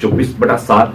24/7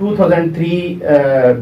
2003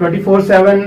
24/7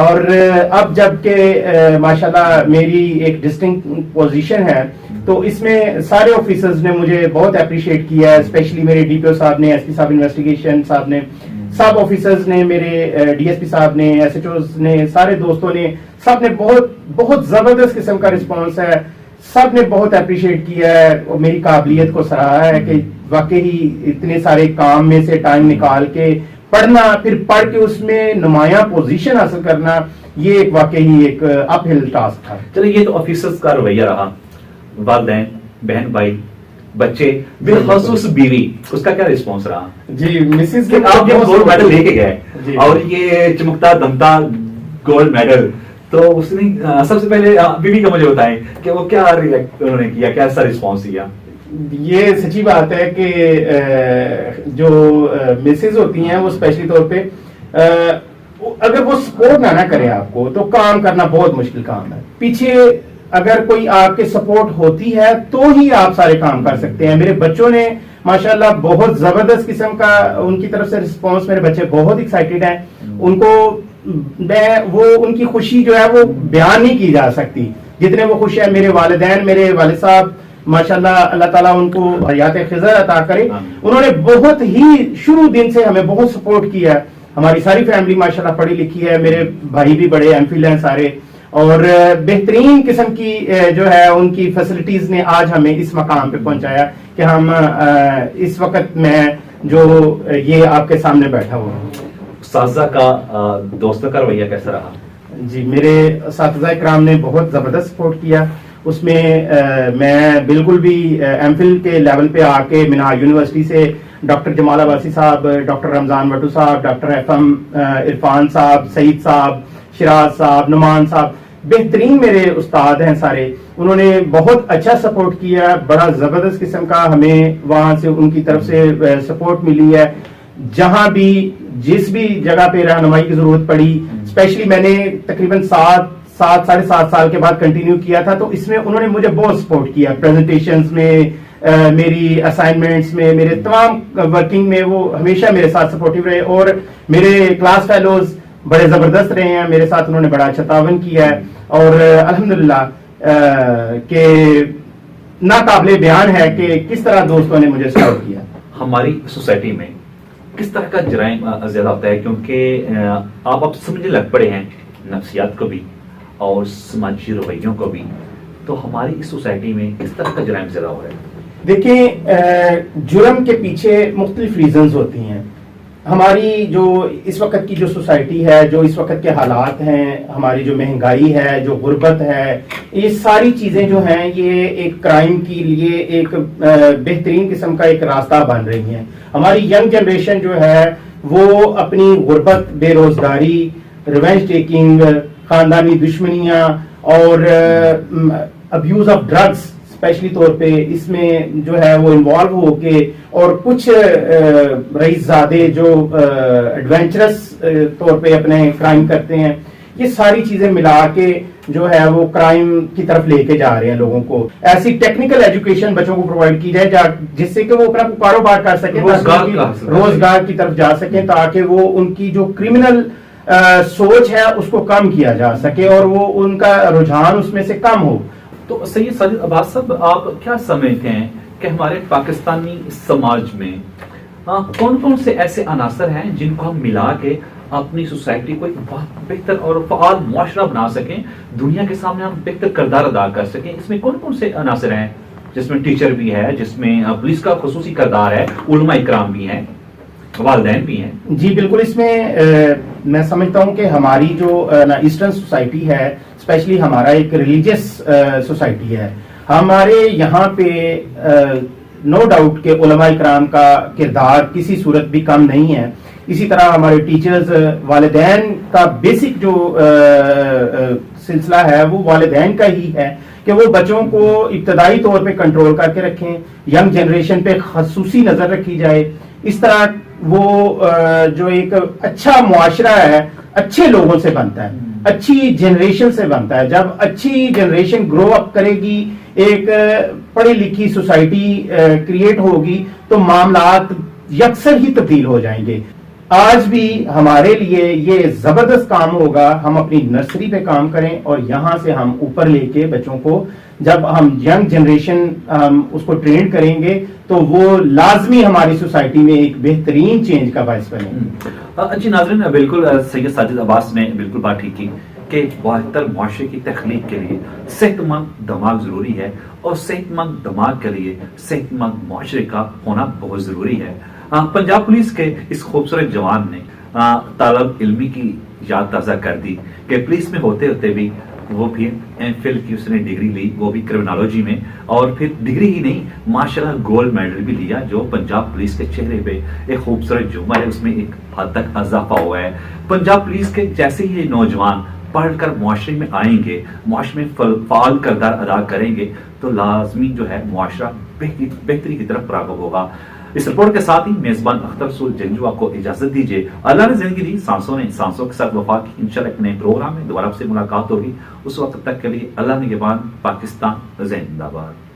اور اب جب کہ ماشاءاللہ میری ایک ڈسٹنکٹ پوزیشن ہے تو اس میں سارے آفیسرز نے مجھے بہت اپریشیٹ کیا ہے, اسپیشلی میرے ڈی پی او صاحب نے, ایس پی صاحب انویسٹیگیشن صاحب نے, سب آفیسرز نے, میرے ڈی ایس پی صاحب نے, ایس ایچ اوز نے, سارے دوستوں نے, سب نے بہت زبردست قسم کا رسپانس ہے, سب نے بہت اپریشیٹ کیا ہے اور میری قابلیت کو سراہا ہے کہ واقعی اتنے سارے کام میں سے ٹائم نکال کے پڑھنا, پھر پڑھ کے اس میں نمایاں پوزیشن حاصل کرنا, یہ ایک واقعی ایک اپ ہل ٹاسک تھا. چلے یہ تو آفیسرز کا رویہ رہا, والدین, بہن بھائی, بچے, بالخصوص بیوی, اس کا کیا رسپانس رہا؟ جی مسز کہ آپ جب گولڈ میڈل لے کے گئے جی. اور یہ چمکتا دمتا گولڈ میڈل, تو اس نے سب سے پہلے بیوی کا مجھے بتائیں کہ وہ کیا ریئیکٹ انہوں نے کیا, کیسا رسپانس دیا؟ یہ سچی بات ہے کہ جو مسز ہوتی ہیں وہ اسپیشلی طور پہ اگر وہ سپورٹ نہ کرے آپ کو تو کام کرنا بہت مشکل کام ہے. پیچھے اگر کوئی آپ کے سپورٹ ہوتی ہے تو ہی آپ سارے کام کر سکتے ہیں. میرے بچوں نے ماشاءاللہ بہت زبردست قسم کا ان کی طرف سے رسپانس, میرے بچے بہت ایکسائٹیڈ ہیں. ان کو وہ ان کی خوشی جو ہے وہ بیان نہیں کی جا سکتی جتنے وہ خوش ہیں. میرے والدین, میرے والد صاحب ماشاءاللہ, اللہ تعالیٰ ان کو حیات خضر عطا کرے, انہوں نے بہت ہی شروع دن سے ہمیں بہت سپورٹ کیا ہے. ہماری ساری فیملی ماشاءاللہ پڑھی لکھی ہے, میرے بھائی بھی بڑے ایم فل ہیں سارے, اور بہترین قسم کی جو ہے ان کی فیسلٹیز نے آج ہمیں اس مقام پہ پہنچایا کہ ہم اس وقت میں جو یہ آپ کے سامنے بیٹھا ہوا ہوں. اساتذہ کا, دوستوں کا رویہ کیسا رہا؟ جی میرے اساتذہ اکرام نے بہت زبردست سپورٹ کیا. اس میں میں بالکل بھی ایم فل کے لیول پہ آ کے مینار یونیورسٹی سے ڈاکٹر جمال عباسی صاحب, ڈاکٹر رمضان بٹو صاحب, ڈاکٹر ایف ایم عرفان صاحب, سعید صاحب, شراز صاحب, نعمان صاحب, بہترین میرے استاد ہیں سارے. انہوں نے بہت اچھا سپورٹ کیا, بڑا زبردست قسم کا ہمیں وہاں سے ان کی طرف سے سپورٹ ملی ہے. جہاں بھی جس بھی جگہ پہ رہنمائی کی ضرورت پڑی, اسپیشلی میں نے تقریباً 7.5 سال کے بعد کنٹینیو کیا تھا, تو اس میں انہوں نے مجھے بہت سپورٹ کیا. پریزنٹیشنز میں, میری اسائنمنٹس میں, میرے تمام ورکنگ میں وہ ہمیشہ میرے ساتھ سپورٹیو رہے. اور میرے کلاس فیلوز بڑے زبردست رہے ہیں میرے ساتھ, انہوں نے بڑا اچھا تعاون کیا ہے. اور الحمدللہ کہ ناقابل بیان ہے کہ کس طرح دوستوں نے مجھے سپورٹ کیا. ہماری سوسائٹی میں کس طرح کا جرائم زیادہ ہوتا ہے؟ کیونکہ آپ اب سمجھنے لگ پڑے ہیں نفسیات کو بھی اور سماجی رویوں کو بھی, تو ہماری اس سوسائٹی میں کس طرح کا جرائم زیادہ ہو رہا ہے؟ دیکھیں, جرم کے پیچھے مختلف ریزنز ہوتی ہیں. ہماری جو اس وقت کی جو سوسائٹی ہے, جو اس وقت کے حالات ہیں, ہماری جو مہنگائی ہے, جو غربت ہے, یہ ساری چیزیں جو ہیں یہ ایک کرائم کے لیے ایک بہترین قسم کا ایک راستہ بن رہی ہیں. ہماری ینگ جنریشن جو ہے وہ اپنی غربت, بے روزگاری, ریونج ٹیکنگ, خاندانی دشمنیاں اور ابیوز آف ڈرگس اسپیشلی طور پہ اس میں جو ہے وہ انوالو ہو کے, اور کچھ رئیس زادے جو ایڈونچرس طور پہ اپنے کرائم کرتے ہیں, یہ ساری چیزیں ملا کے جو ہے وہ کرائم کی طرف لے کے جا رہے ہیں لوگوں کو. ایسی ٹیکنیکل ایجوکیشن بچوں کو پرووائڈ کی جائے جس سے کہ وہ اپنا کاروبار کر سکیں, روزگار کی طرف جا سکیں, تاکہ وہ ان کی جو کرمنل سوچ ہے اس کو کم کیا جا سکے اور وہ ان کا رجحان اس میں سے کم ہو. تو سید ساجد عباس صاحب, آپ کیا سمجھتے ہیں کہ ہمارے پاکستانی سماج میں کون کون سے ایسے عناصر ہیں جن کو ہم ملا کے اپنی سوسائٹی کو ایک بہتر اور فعال معاشرہ بنا سکیں, دنیا کے سامنے ہم بہتر کردار ادا کر سکیں؟ اس میں کون کون سے عناصر ہیں جس میں ٹیچر بھی ہے, جس میں پولیس کا خصوصی کردار ہے, علماء اکرام بھی ہیں, والدین بھی ہیں؟ جی بالکل, اس میں سمجھتا ہوں کہ ہماری جو ایسٹرن سوسائٹی ہے, اسپیشلی ہمارا ایک ریلیجیس سوسائٹی ہے, ہمارے یہاں پہ نو ڈاؤٹ کہ علماء اکرام کا کردار کسی صورت بھی کم نہیں ہے. اسی طرح ہمارے ٹیچرز, والدین کا بیسک جو سلسلہ ہے وہ والدین کا ہی ہے کہ وہ بچوں کو ابتدائی طور پہ کنٹرول کر کے رکھیں, ینگ جنریشن پہ خصوصی نظر رکھی جائے. اس طرح وہ جو ایک اچھا معاشرہ ہے اچھے لوگوں سے بنتا ہے, اچھی جنریشن سے بنتا ہے. جب اچھی جنریشن گرو اپ کرے گی, ایک پڑھی لکھی سوسائٹی کریٹ ہوگی, تو معاملات یکسر ہی تبدیل ہو جائیں گے. آج بھی ہمارے لیے یہ زبردست کام ہوگا. ہم اپنی نرسری پہ کام کریں اور یہاں سے ہم اوپر لے کے بچوں کو, جب ہم ینگ جنریشن اس کو ٹرین کریں گے تو وہ لازمی ہماری سوسائٹی میں ایک بہترین چینج کا باعث بنے. جی ناظرین, بالکل سید ساجد عباس نے بالکل بات ٹھیک کی کہ بہتر معاشرے کی تخلیق کے لیے صحت مند دماغ ضروری ہے, اور صحت مند دماغ کے لیے صحت مند معاشرے کا ہونا بہت ضروری ہے. پنجاب پولیس کے اس خوبصورت جوان نے طالب علمی کی یاد تازہ کر دی کہ پولیس میں ہوتے ہوتے بھی وہ پھر ایم فل کی اس نے ڈگری لی, وہ بھی کرمنالوجی میں, اور پھر ڈگری ہی نہیں ماشاءاللہ گولڈ میڈل بھی لیا, جو پنجاب پولیس کے چہرے پہ ایک خوبصورت جمعہ ہے, اس میں ایک حد تک اضافہ ہوا ہے. پنجاب پولیس کے جیسے ہی نوجوان پڑھ کر معاشرے میں آئیں گے, معاشرے میں فعال کردار ادا کریں گے, تو لازمی جو ہے معاشرہ بہتری کی طرف راغب ہوگا. اس رپورٹ کے ساتھ ہی میزبان اختر رسول جنجوا کو اجازت دیجیے. اللہ نے زندگی دی, سانسوں نے سانسوں کے ساتھ وفا کی. انشاءاللہ ایک نئے پروگرام میں دوبارہ آپ سے ملاقات ہوگی. اس وقت تک کے لیے اللہ نگہبان. پاکستان زندہ باد.